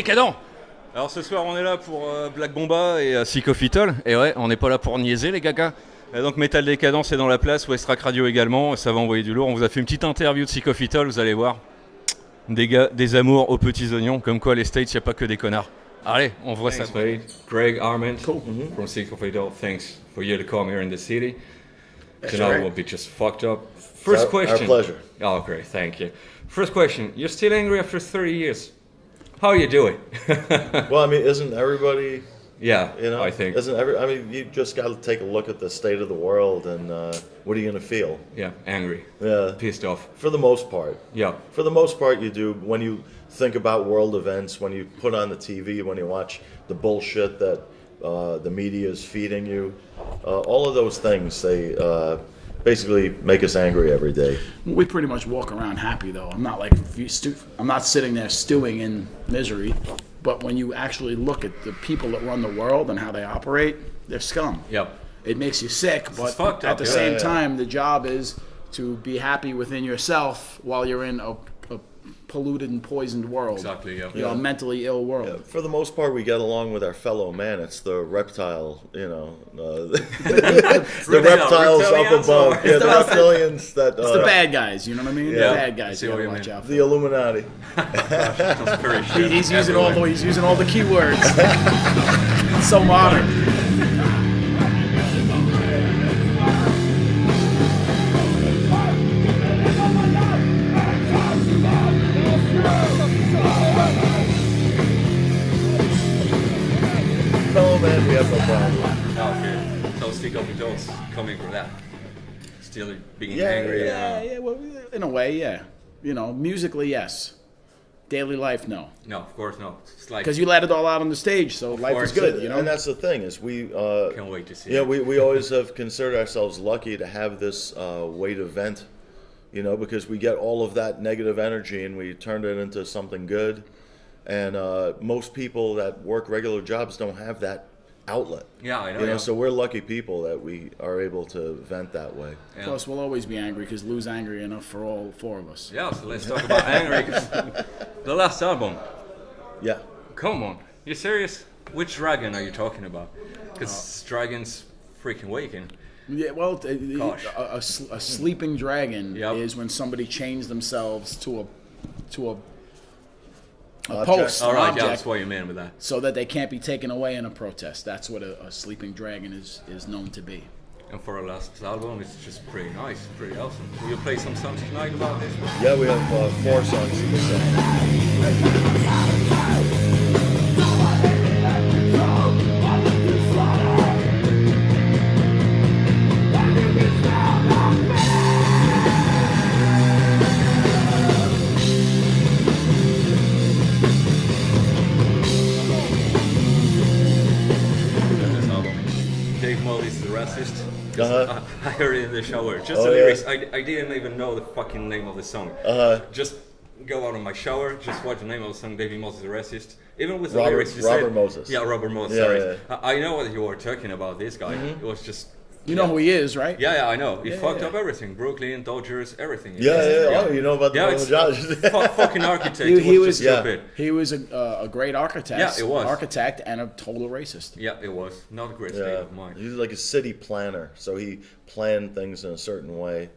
décadents. Alors ce soir on est là pour Black Bomba et Psychophytol. Et ouais, on n'est pas là pour niaiser les gagas. Et donc Metal Décadence est dans la place, Ouest-Track Radio également, ça va envoyer du lourd. On vous a fait une petite interview de Psychophytol, vous allez voir. Des amours aux petits oignons, comme quoi les States, il n'y a pas que des connards. Allez, on voit ça. Greg, Armand, from Psychophytol, thanks for you to come here in the city. Tonight will be just fucked up. First question. Our pleasure. Oh, great, thank you. First question, you're still angry after 30 years. How are you doing? Well, I mean, isn't everybody... Yeah, you know, I think. I mean, you just got to take a look at the state of the world, and what are you going to feel? Yeah, angry. Yeah. Pissed off. For the most part. Yeah. For the most part, you do. When you think about world events, when you put on the TV, when you watch the bullshit that the media is feeding you, all of those things, they basically make us angry every day. We pretty much walk around happy, though. I'm not like I'm not sitting there stewing in misery. But when you actually look at the people that run the world and how they operate, they're scum. Yep. It makes you sick, but at the same time, the job is to be happy within yourself while you're in a polluted and poisoned world. Exactly, yeah. You know, a mentally ill world. Yeah, for the most part, we get along with our fellow man. It's the reptile, you know, the reptiles up above. Yeah, the reptilians that... It's the bad guys, you know what I mean? Yeah. The bad guys you gotta watch out for. The Illuminati. He's using all the keywords. It's so modern. Fellow man, we have no problem. Okay. So Psychophytol's coming from that. Still being Yeah, angry. Yeah, well, in a way, yeah. You know, musically, yes. Daily life, no. No, of course not. It's like... Because you let it all out on the stage, so life is good, you know? And that's the thing, is we... Can't wait to see yeah, it. we always have considered ourselves lucky to have this weight event, you know, because we get all of that negative energy and we turn it into something good. And most people that work regular jobs don't have that outlet. Yeah, I know. You know, Yeah. so we're lucky people that we are able to vent that way. Yeah. Plus, we'll always be angry because Lou's angry enough for all four of us. Yeah, so let's talk about angry. 'Cause the last album. Yeah. Come on. You serious? Which dragon are you talking about? Because dragons freaking waking. Yeah, well, Gosh. a sleeping dragon Yep. is when somebody changed themselves to a Object. post, All an right, object, yeah, that's what you mean with that. so that they can't be taken away in a protest. That's what a sleeping dragon is known to be. And for our last album, it's just pretty nice, pretty awesome. Will you play some songs tonight about this? Yeah, we have 4 songs to sing. This album. Dave Molly's the racist. 'Cause Uh-huh. I heard it in the shower. Just Oh, the yeah. lyrics. I didn't even know the fucking name of the song. Just go out of my shower, just watch the name of the song. David Moses is a racist. Even with the lyrics, you Robert said, Moses. Yeah, Robert Moses. Yeah, sorry. yeah. I know what you were talking about. This guy. It was just. You know who he is, right? Yeah, I know. He Yeah, fucked yeah. up everything. Brooklyn, Dodgers, everything. Yeah. Oh, you know about the Yeah, Roman it's Judge. fucking architect. He It was- just yeah. stupid. He was a great architect. Yeah, it was. Architect and a total racist. Yeah, it was not a great state Yeah, of mind. he's like a city planner, so he planned things in a certain way.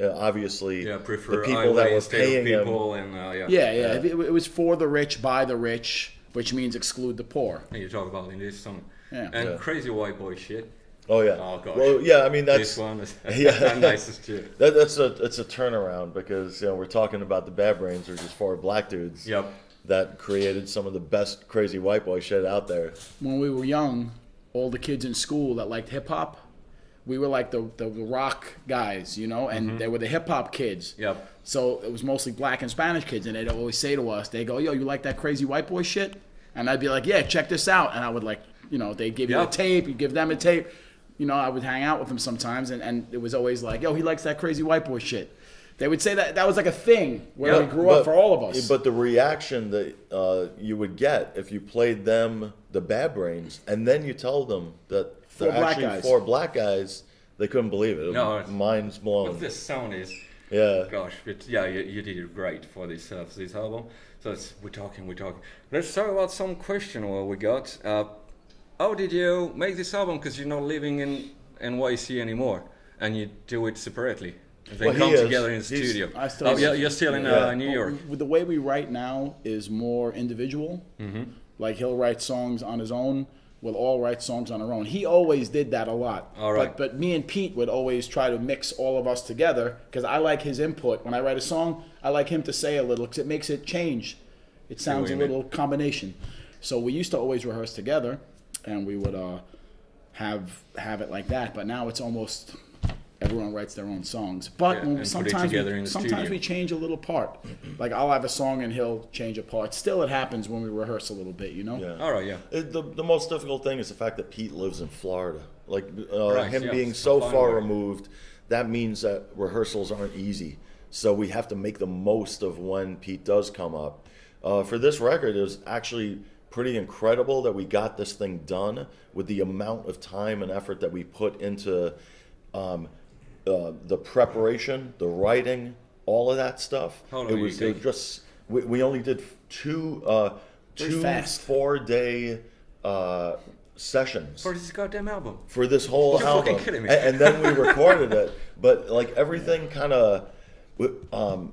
Obviously, Yeah, prefer the people that highway were instead of paying him. people and yeah. Yeah. It was for the rich, by the rich, which means exclude the poor. And you talk about in this song. Yeah. And Yeah. crazy white boy shit. Oh yeah. Oh gosh. Well, yeah. I mean, This that's one is Yeah. nicest too. it's a turnaround because we're talking about the Bad Brains, which is 4 black dudes Yep. that created some of the best crazy white boy shit out there. When we were young, all the kids in school that liked hip hop, we were like the rock guys, you know, and they were the hip hop kids. Yep. So it was mostly black and Spanish kids, and they'd always say to us, they go, "Yo, you like that crazy white boy shit?" And I'd be like, "Yeah, check this out." And I would like, you know, they'd give you a Yep. tape, you give them a tape. You know, I would hang out with them sometimes, and it was always like, "Yo, he likes that crazy white boy shit." They would say that was like a thing where Yeah, we grew up for all of us. But the reaction that you would get if you played them the Bad Brains, and then you told them that they're 4 black actually guys. 4 black guys, they couldn't believe it. No, Minds blown. What this sound is. Yeah. Gosh, but yeah, you did great for this album. So we're talking. Let's talk about some question what we got. How did you make this album? Because you're not living in NYC anymore, and you do it separately. They come together in the studio. You're still in New York. Well, the way we write now is more individual. Mm-hmm. Like he'll write songs on his own. We'll all write songs on our own. He always did that a lot. All right. But me and Pete would always try to mix all of us together because I like his input. When I write a song, I like him to say a little because it makes it change. It sounds a little combination. So we used to always rehearse together, and we would have it like that. But now it's almost everyone writes their own songs. But sometimes we change a little part. Like I'll have a song and he'll change a part. Still, it happens when we rehearse a little bit, you know? Yeah. All right, yeah. The most difficult thing is the fact that Pete lives in Florida. Like him being it's so far far away. removed, that means that rehearsals aren't easy. So we have to make the most of when Pete does come up. For this record, it was actually pretty incredible that we got this thing done with the amount of time and effort that we put into the preparation, the writing, all of that stuff. It was just we only did two 4-day sessions For this goddamn album. for this whole You're album, fucking kidding me. and then we recorded it. But like everything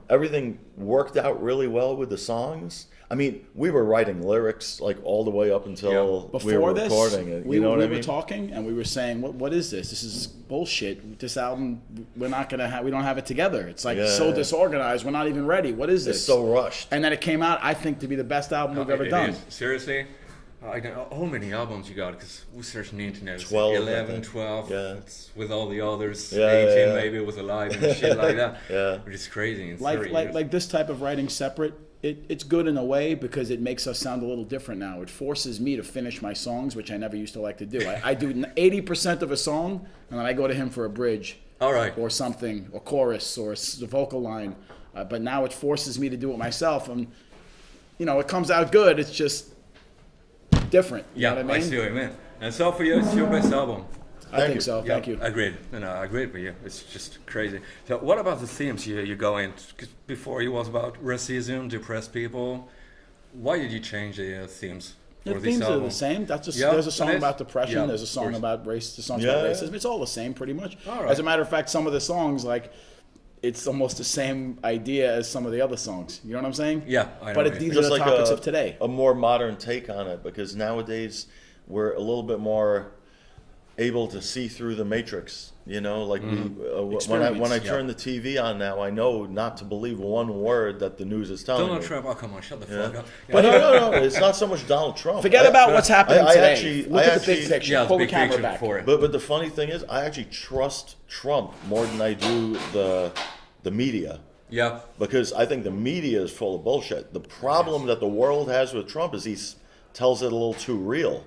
everything worked out really well with the songs. I mean, we were writing lyrics like all the way up until we were recording it. We You know what I were mean? talking and we were saying, "What is this? This is bullshit. This album, we're not gonna have. We don't have it together. It's like so disorganized. We're not even ready. What is this? It's so rushed." And then it came out, I think, to be the best album we've ever It done. is. Seriously? I don't know how many albums you got, because we searched on the internet. It's 12, 11, 12. Yeah. It's with all the others. Yeah, 18 yeah. maybe was alive and shit like that. Yeah. Which is crazy. It's Like this type of writing separate. It's good in a way because it makes us sound a little different now. It forces me to finish my songs, which I never used to like to do. I do 80% of a song, and then I go to him for a bridge. All right. Or something, or chorus, or the vocal line. But now it forces me to do it myself, and it comes out good. It's just different. You know what I mean? I see what you mean. And so for you, it's your best album. I think so. Thank you. Agreed. I agreed with you. It's just crazy. So what about the themes you go in? 'Cause before it was about racism, depressed people. Why did you change the themes? The for this themes are album? the same. There's a it song is. about depression. Yeah, There's a of song course. about race. The songs Yeah, about yeah. racism. It's all the same, pretty much. All right. As a matter of fact, some of the songs, like, it's almost the same idea as some of the other songs. You know what I'm saying? Yeah, I know But what you these mean. are Just the like topics of today. a more modern take on it, because nowadays we're a little bit more able to see through the matrix. Like when I turn the TV on now, I know not to believe one word that the news is telling Donald me. Trump, oh come on, shut the fuck up. But no, it's not so much Donald Trump. Forget about what's happening today. Look at the big actually- picture. Yeah, Pull the the big camera picture back. for it. But the funny thing is, I actually trust Trump more than I do the media. Yeah. Because I think the media is full of bullshit. The problem that the world has with Trump is he tells it a little too real.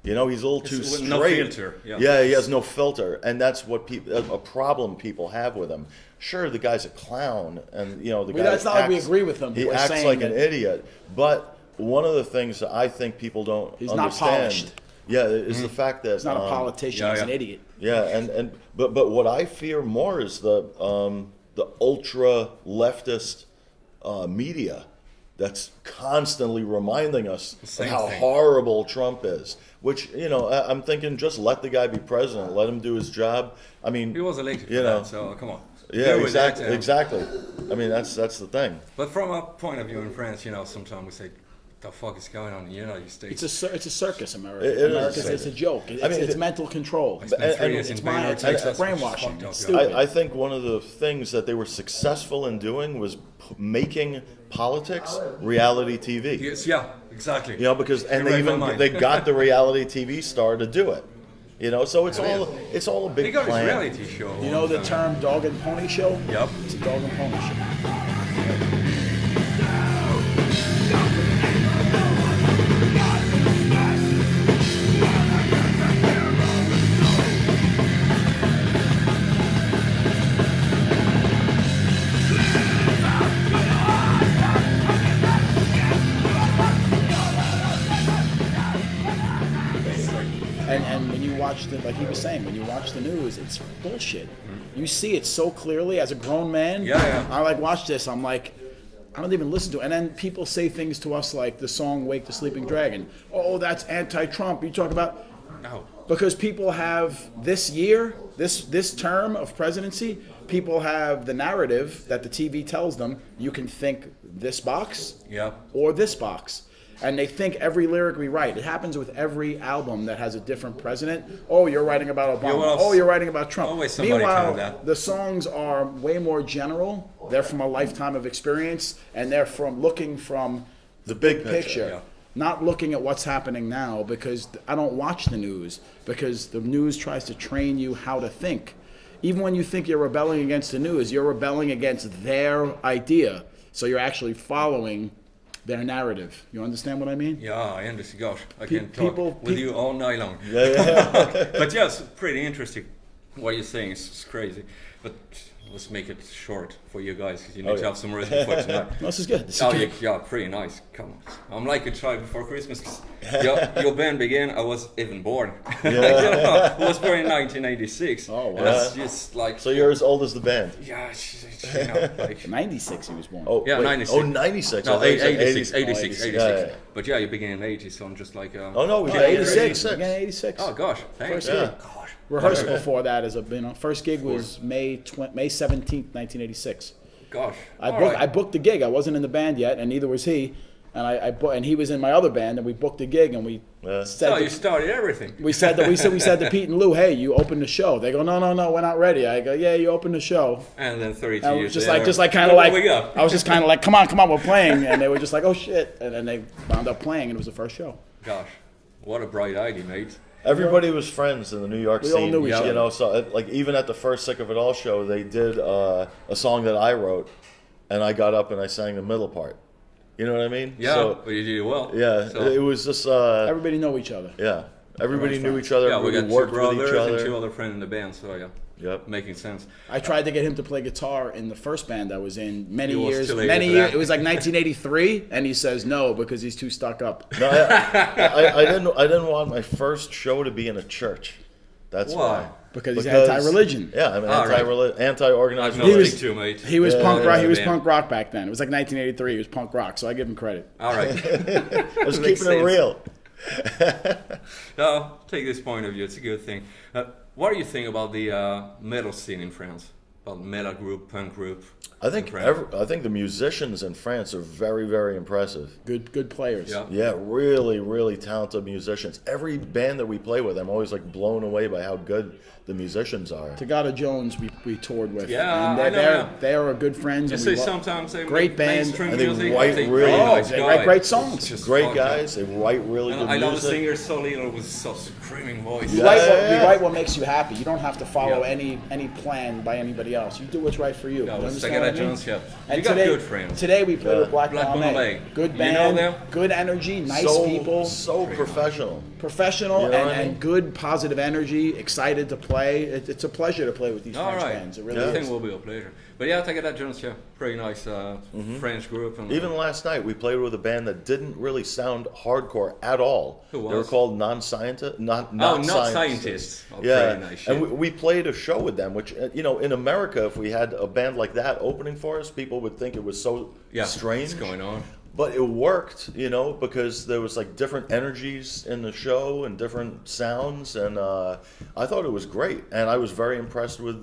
He's a little too With straight. no filter, yeah. Yeah, he has no filter, and that's what a problem people have with him. Sure, the guy's a clown, and the guy. It's not like we agree with him. He We're acts saying like an that idiot. But one of the things that I think people don't He's not understand, polished. yeah, is the fact that He's not a politician. He's an idiot. Yeah, but what I fear more is the ultra leftist media that's constantly reminding us of Same how thing. horrible Trump is. Which I'm thinking, just let the guy be president, let him do his job. I mean, He was elected for You know. that, so come on. yeah, Go with that, exactly. I mean, that's the thing. But from a point of view in France, sometimes we say, the fuck is going on in the United States? It's a circus, America. It is a America's, circus. it's a joke. It's mental control. I spent 3 years and in my- Baylor, it's Texas, which is brainwashing. fucked up, It's yeah. stupid. I think one of the things that they were successful in doing was making politics reality TV. Yes, yeah, exactly. Because You read my mind. they got the reality TV star to do it. So it's all a He big got his plan. reality show. You know the term dog and pony show? Yep. It's a dog and pony show. And when you watch like he was saying, when you watch the news, it's bullshit. You see it so clearly as a grown man. Yeah. I like watch this. I'm like, I don't even listen to it. And then people say things to us like the song "Wake the Sleeping Dragon." Oh, that's anti-Trump. You talk about No. because people have this year, this term of presidency. People have the narrative that the TV tells them. You can think this box Yeah. or this box. And they think every lyric we write. It happens with every album that has a different president. Oh, you're writing about Obama. well, Oh, you're writing about Trump. always somebody Meanwhile, telling that. the songs are way more general. They're from a lifetime of experience, and they're from looking from The big picture. Yeah. not looking at what's happening now, because I don't watch the news, because the news tries to train you how to think. Even when you think you're rebelling against the news, you're rebelling against their idea. So you're actually following their narrative. You understand what I mean? Yeah, I understand. Gosh, I can talk people- with you all night long. Yeah. But yeah, it's pretty interesting. What you're saying is crazy. But let's make it short for you guys, because you need to have some rhythm for tonight. No, this is good. This is Oh, good. yeah, pretty nice. Come on. I'm like a child before Christmas. 'Cause your band began, I was even born. I was born in 1986. Oh, wow. And it's just like... So you're as old as the band. Yeah, you know, like... 96 he was born. Oh, Yeah, wait. 96. Oh, 96. No, I thought you said 86, 80. 86, 86. Yeah, yeah. But yeah, you began in 80, so I'm just like... Oh, no, we Yeah, did 86. 86. Again, 86. Oh, gosh. Thanks. First Yeah. gig. Gosh. Rehearsal before that is first gig was May 17th, 1986. Gosh. I All booked right. I booked the gig. I wasn't in the band yet, and neither was he. And and he was in my other band, and we booked the gig, and we Yeah. said So to- you started everything. we said to Pete and Lou, hey, you open the show. They go, no, we're not ready. I go, yeah, you open the show. And then 32 I was years just later, like kind of look like what we got. I was just kind of like, come on, we're playing, and they were just like, oh shit, and then they wound up playing, and it was the first show. Gosh, what a bright idea, mate. Everybody was friends in the New York We all scene. knew each You other. know, so like even at the first Sick of It All show, they did a song that I wrote, and I got up and I sang the middle part. You know what I mean? Yeah, So, but you did well. yeah, So, it was just Everybody know each other. yeah. Everybody knew friends. each other. yeah, we Everybody got two worked with brothers each and other. two other friends in the band, so yeah, Yep. making sense. I tried to get him to play guitar in the first band I was in many He was years. too late Many for years. that. It was like 1983, and he says no because he's too stuck up. No, I didn't want my first show to be in a church. That's Why? why. Because he's anti-religion. Yeah, I'm All right. anti-organized. I've He no was- thing too, mate. He was Yeah, punk rock. yeah, He was man. punk rock back then. It was like 1983. He was punk rock, so I give him credit. All right. I was Makes keeping it sense. real. No, take this point of view. It's a good thing. What do you think about the metal scene in France? About metal group, punk group? I think in France? I think the musicians in France are very, very impressive. Good players. Yeah. Yeah, really, really talented musicians. Every band that we play with, I'm always like blown away by how good the musicians are. Tagata Jones, we toured with. Yeah, and I know. they are good friends. You and say we sometimes they great make band, mainstream and they music. write they really- nice they guy. write great songs. It's just Great fucked up. guys, they write really And good I love the music. singer Solino with such screaming voice. You Yeah. write what makes you happy. You don't have to follow Yeah. any plan by anybody else. You do what's right for you. Yeah, You with understand what I Tagata mean? Jones, yeah. And You got today, good friends. Today we played with Black Black Bombay. Bombay. Good You know band, them? good energy, nice so, people, so professional. professional, You know what I and mean? good positive energy. Excited to play. It's a pleasure to play with these All French right. bands. It really I is. think will be a pleasure. But yeah, Tagata Jones, yeah, pretty nice French group. And, Even last night, we played with a band that didn't really sound hardcore at all. Who They were was? called non-scientists. Not scientists. Oh, Yeah, pretty nice shit. and we played a show with them, which you know, in America, if we had a band like that opening for us, people would think it was so yeah, strange. what's going on? But it worked, you know, because there was like different energies in the show and different sounds, and I thought it was great. And I was very impressed with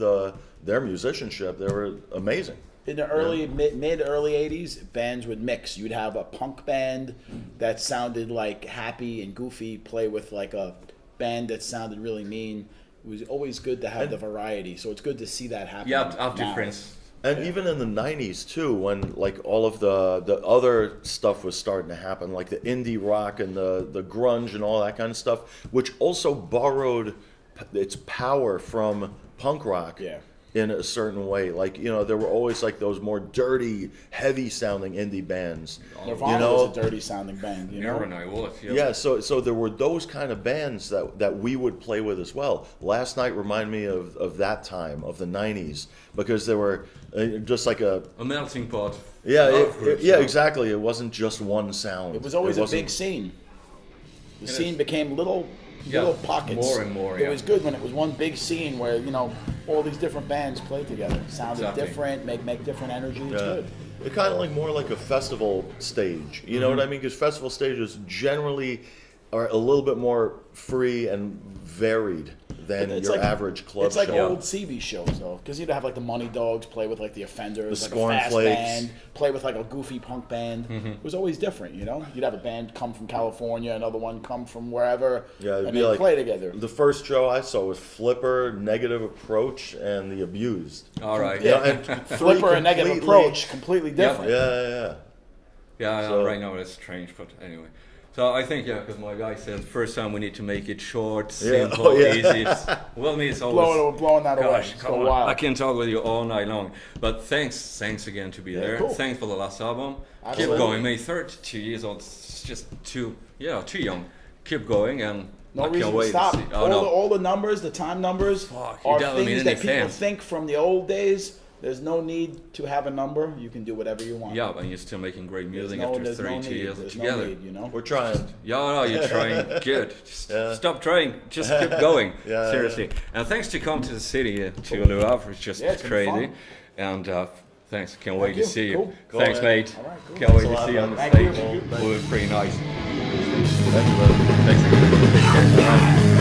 their musicianship. They were amazing. In the early mid early 80s, bands would mix. You'd have a punk band that sounded like happy and goofy play with like a band that sounded really mean. It was always good to have the variety. So it's good to see that happen. Yeah, after now. Prince. And even in the 90s too, when like all of the other stuff was starting to happen, like the indie rock and the grunge and all that kind of stuff, which also borrowed its power from punk rock. Yeah. In a certain way, like, you know, there were always like those more dirty, heavy sounding indie bands. Nirvana you know, was a dirty sounding band, you know? Never I was. yeah, so there were those kind of bands that we would play with as well. Last Night reminded me of that time, of the 90s, because there were just like a melting pot. yeah, Of groups, yeah, so- exactly. It wasn't just one sound. It was always a wasn't- big scene. The scene became little little pockets. More and more, It was good when it was one big scene where, you know, all these different bands played together. Sounded Exactly. different, make different energy. It's good. It kind of like more like a festival stage. You know what I mean? Because festival stages generally are a little bit more free and varied than It's your like- average club It's like show. old CV shows though, because you'd have like the Money Dogs play with like the Offenders, The like a fast Scornflakes. band, play with like a goofy punk band. It was always different, you know. You'd have a band come from California, another one come from wherever, Yeah, it'd and be they like play together. The first show I saw was Flipper, Negative Approach, and The Abused. All right. You know, Yeah. and three Flipper and Negative completely- Approach, completely different. Yeah. Yeah, So- right now it's strange, but anyway. So I think, because my guy said first time we need to make it short, simple, Oh, yeah. easy. Well, me, it's always... Blowing that away. Gosh, It's come a on. while. I can talk with you all night long. But thanks again to be there. cool. Thanks for the last album. Absolutely. Keep going, mate. 32 years old. It's just too young. Keep going, and No I reason can't to wait stop. to see. Oh, no. All the numbers, the time numbers, Fuck, you are definitely things need that any people fans. think from the old days. There's no need to have a number. You can do whatever you want. Yeah, and you're still making great music There's after no 32 need. years There's together. no need, you know. We're trying. Yeah, no, you're trying. Good. Just Yeah. stop trying. Just keep going. Yeah, Seriously. And thanks to come to the city, to Le Havre. It's just Yeah, it's been crazy. fun. And thanks. Can't wait to you. see you. Cool. Thanks, man. mate. All right, cool. Can't wait Thanks a to lot, see you on the man. stage. Thank you. It was pretty nice. Thank you, brother. Thanks again. All right.